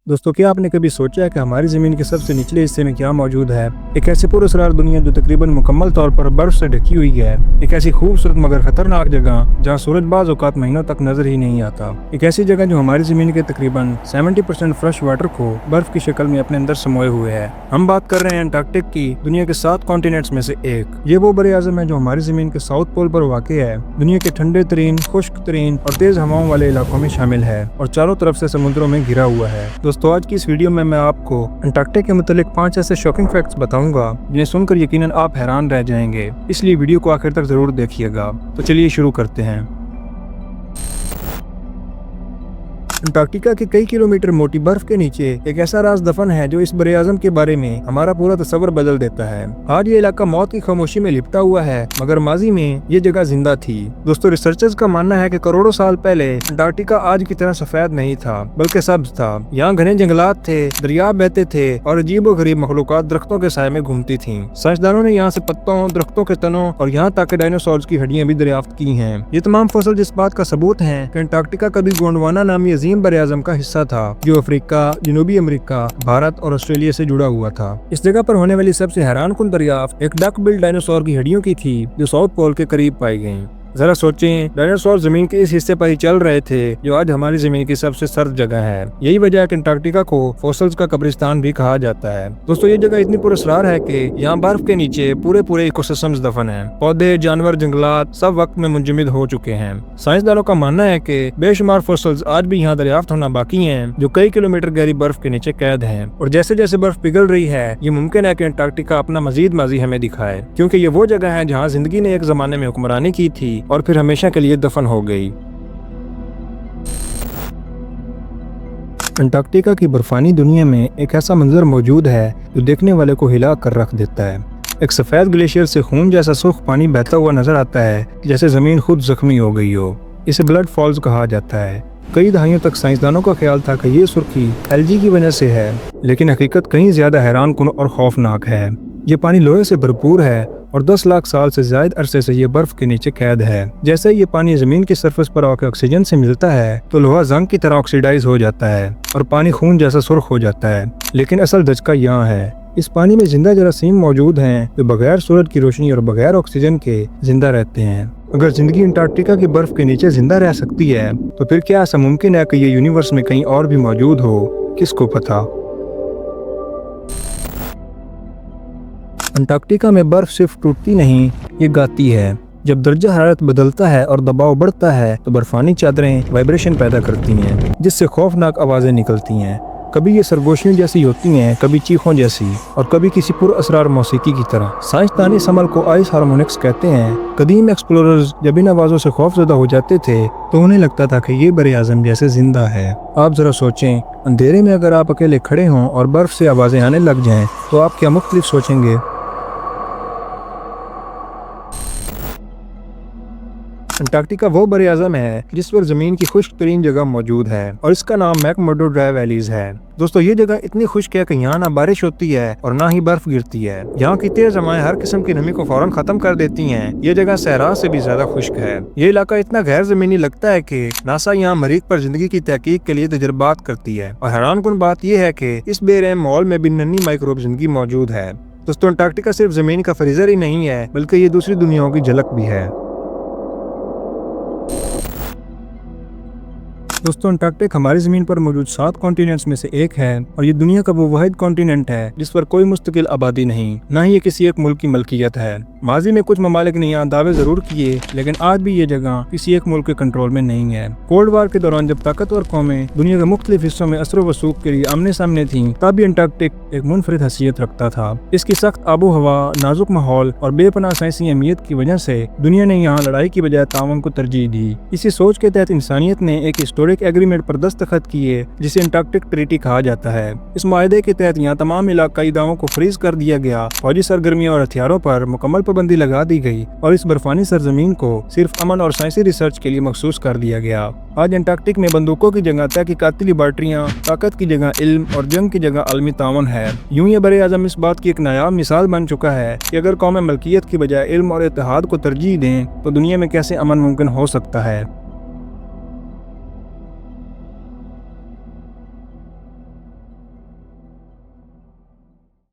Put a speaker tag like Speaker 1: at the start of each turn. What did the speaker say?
Speaker 1: दोस्तों, क्या आपने कभी सोचा है कि हमारी ज़मीन के सबसे निचले हिस्से में क्या मौजूद है? एक ऐसी पुरअसरार दुनिया जो तकरीबन मुकम्मल तौर पर बर्फ से ढकी हुई है। एक ऐसी खूबसूरत मगर खतरनाक जगह जहाँ सूरज बाज़ औक़ात महीनों तक नजर ही नहीं आता। एक ऐसी जगह जो हमारी ज़मीन के तकरीबन 70% फ्रेश वाटर को बर्फ की शक्ल में अपने अंदर समोए हुए है। हम बात कर रहे हैं अंटार्कटिक की, दुनिया के 7 कॉन्टिनेंट्स में से एक। ये वो बड़े आज़म है जो हमारी ज़मीन के साउथ पोल पर वाक़ है। दुनिया के ठंडे तरीन, खुश्क तरीन और तेज हवाओं वाले इलाकों में शामिल है और चारों तरफ से समुद्रों में घिरा हुआ है। दोस्तों, आज की इस वीडियो में मैं आपको अंटार्कटिका के मुतालिक 5 ऐसे शॉकिंग फैक्ट्स बताऊंगा जिन्हें सुनकर यकीनन आप हैरान रह जाएंगे। इसलिए वीडियो को आखिर तक जरूर देखिएगा। तो चलिए शुरू करते हैं। अंटार्कटिका के कई किलोमीटर मोटी बर्फ के नीचे एक ऐसा राज दफन है जो इस बड़े आज़म के बारे में हमारा पूरा तस्वर बदल देता है। आज ये इलाका मौत की खामोशी में लिपटा हुआ है, मगर माजी में ये जगह जिंदा थी। दोस्तों, रिसर्चर्स का मानना है कि करोड़ों साल पहले अंटार्कटिका आज की तरह सफेद नहीं था, बल्कि सब्ज था। यहाँ घने जंगलात थे, दरिया बहते थे और अजीबो गरीब मखलूकात दरख्तों के साए में घूमती थी। साइंसदानों ने यहाँ से पत्तों, दरख्तों के तनों और यहाँ तक डायनासोर्स की हड्डियां भी दरियाफ्त की हैं। ये तमाम फॉसिल इस बात का सबूत है कि अंटार्कटिका कभी गोंडवाना नामी बड़े आज़म का हिस्सा था जो अफ्रीका, जनूबी अमेरिका, भारत और ऑस्ट्रेलिया से जुड़ा हुआ था। इस जगह पर होने वाली सबसे हैरानकुन दरियाफ्त एक डक बिल डायनासोर की हड्डियों की थी जो साउथ पोल के करीब पाई गयी। जरा सोचें, डायनासोर जमीन के इस हिस्से पर ही चल रहे थे जो आज हमारी जमीन की सबसे सर्द जगह है। यही वजह है कि अंटार्कटिका को फॉसिल्स का कब्रिस्तान भी कहा जाता है। दोस्तों, ये जगह इतनी पुरअसरार है कि यहाँ बर्फ के नीचे पूरे इकोसिस्टम्स दफन हैं। पौधे, जानवर, जंगलात सब वक्त में मुंजमद हो चुके हैं। साइंसदानों का मानना है कि बेशुमार फॉसिल्स आज भी यहाँ दरियाफ्त होना बाकी हैं जो कई किलोमीटर गहरी बर्फ के नीचे कैद हैं। और जैसे जैसे बर्फ पिघल रही है, ये मुमकिन है कि अंटार्कटिका अपना मजीद माजी हमें दिखाए, क्योंकि ये वो जगह है जहाँ जिंदगी ने एक जमाने में हुक्मरानी की थी और फिर हमेशा के लिए दफन हो गई। अंटार्कटिका की बर्फानी दुनिया में एक ऐसा मंजर मौजूद है जो देखने वाले को हिला कर रख देता है। एक सफेद ग्लेशियर से खून जैसा सुर्ख पानी बहता हुआ नजर आता है, जैसे जमीन खुद जख्मी हो गई हो। इसे ब्लड फॉल्स कहा जाता है। कई दहाइयों तक साइंसदानों का ख्याल था कि ये सुर्खी एलजी की वजह से है, लेकिन हकीकत कहीं ज्यादा हैरानकुन और खौफनाक है। ये पानी लोहे से भरपूर है और 10 लाख साल से ज्यादा अरसे से ये बर्फ के नीचे कैद है। जैसे ये पानी जमीन की सरफेस पर आकर ऑक्सीजन से मिलता है तो लोहा जंग की तरह ऑक्सीडाइज हो जाता है और पानी खून जैसा सुर्ख हो जाता है। लेकिन असल धचका यहाँ है, इस पानी में जिंदा जरासीम मौजूद हैं जो बगैर सूरज की रोशनी और बगैर ऑक्सीजन के जिंदा रहते हैं। अगर जिंदगी अंटार्कटिका की बर्फ के नीचे जिंदा रह सकती है तो फिर क्या ऐसा मुमकिन है कि ये यूनिवर्स में कहीं और भी मौजूद हो? किसको पता। अंटार्कटिका में बर्फ सिर्फ टूटती नहीं, ये गाती है। जब दर्जा हरारत बदलता है और दबाव बढ़ता है तो बर्फानी चादरें वाइब्रेशन पैदा करती हैं, जिससे खौफनाक आवाजें निकलती हैं। कभी ये सरगोशियों जैसी होती हैं, कभी चीखों जैसी और कभी किसी पुरअसरार मौसीकी की तरह। साइंसदान इस अमल को आइस हार्मोनिक्स कहते हैं। कदीम एक्सप्लोरर्स जब इन आवाज़ों से खौफजदा हो जाते थे तो उन्हें लगता था कि ये बड़े आज़म जैसे जिंदा है। आप जरा सोचें, अंधेरे में अगर आप अकेले खड़े हों और बर्फ से आवाज़ें आने लग जाएं तो आप क्या मुख्तलिफ सोचेंगे। अंटार्कटिका वो बड़े आज़म है जिस पर जमीन की खुश्क तरीन जगह मौजूद है और इसका नाम मैकमुर्डो ड्राई वैलीज है। दोस्तों, ये जगह इतनी खुश्क है कि यहाँ ना बारिश होती है और ना ही बर्फ गिरती है। यहाँ की तेज हवाएं हर किस्म की नमी को फौरन खत्म कर देती हैं। ये जगह सहरा से भी ज्यादा खुश्क है। ये इलाका इतना गैर जमीनी लगता है कि नासा यहाँ मरीख पर जिंदगी की तहकीक के लिए तजुर्बात करती है। और हैरानकुन बात यह है कि इस बेरहम माहौल में भी नन्ही माइक्रोब जिंदगी मौजूद है। दोस्तों, अंटार्कटिका सिर्फ जमीन का फ्रीजर ही नहीं है, बल्कि ये दूसरी दुनियाओं की झलक भी है। दोस्तों, अंटार्कटिका हमारी जमीन पर मौजूद 7 कॉन्टिनेंट्स में से एक है और ये दुनिया का वो वाहिद कॉन्टिनेंट है जिस पर कोई मुस्तकिल आबादी नहीं, न ही ये किसी एक मुल्क की मलकियत है। माजी में कुछ ममालिक ने यहाँ दावे जरूर किए, लेकिन आज भी ये जगह किसी एक मुल्क के कंट्रोल में नहीं है। कोल्ड वार के दौरान जब ताकतवर कौमें दुनिया के मुख्तलिफ हिस्सों में असर वसूख के लिए आमने सामने थीं, तब भी अंटार्कटिका एक मुनफरिद हैसियत रखता था। इसकी सख्त आबो हवा, नाजुक माहौल और बेपनाह साइंसी अहमियत की वजह से दुनिया ने यहाँ लड़ाई की बजाय ताउन को तरजीह दी। इसी सोच के तहत इंसानियत ने एक हिस्टोरिक एग्रीमेंट पर दस्तखत किए जिसे अंटार्कटिक ट्रीटी कहा जाता है। इस मुआहदे के तहत यहाँ तमाम इलाकाई दावों को फ्रीज कर दिया गया, फौजी सरगर्मियों और हथियारों पर मुकम्मल पाबंदी लगा दी गई और इस बर्फानी सरजमीन को सिर्फ अमन और साइंसी रिसर्च के लिए मखसूस कर दिया गया। आज अंटार्कटिक में बंदूकों की जगह तहकीकाती लैबोरेटरियां, ताकत की जगह इल्म और जंग की जगह आलमी ताउन है। यूं ये बड़े आज़म इस बात की एक नायाब मिसाल बन चुका है कि अगर कौमें मलकियत की बजाय इल्म और इत्तेहाद को तरजीह दें तो दुनिया में कैसे अमन मुमकिन हो सकता है।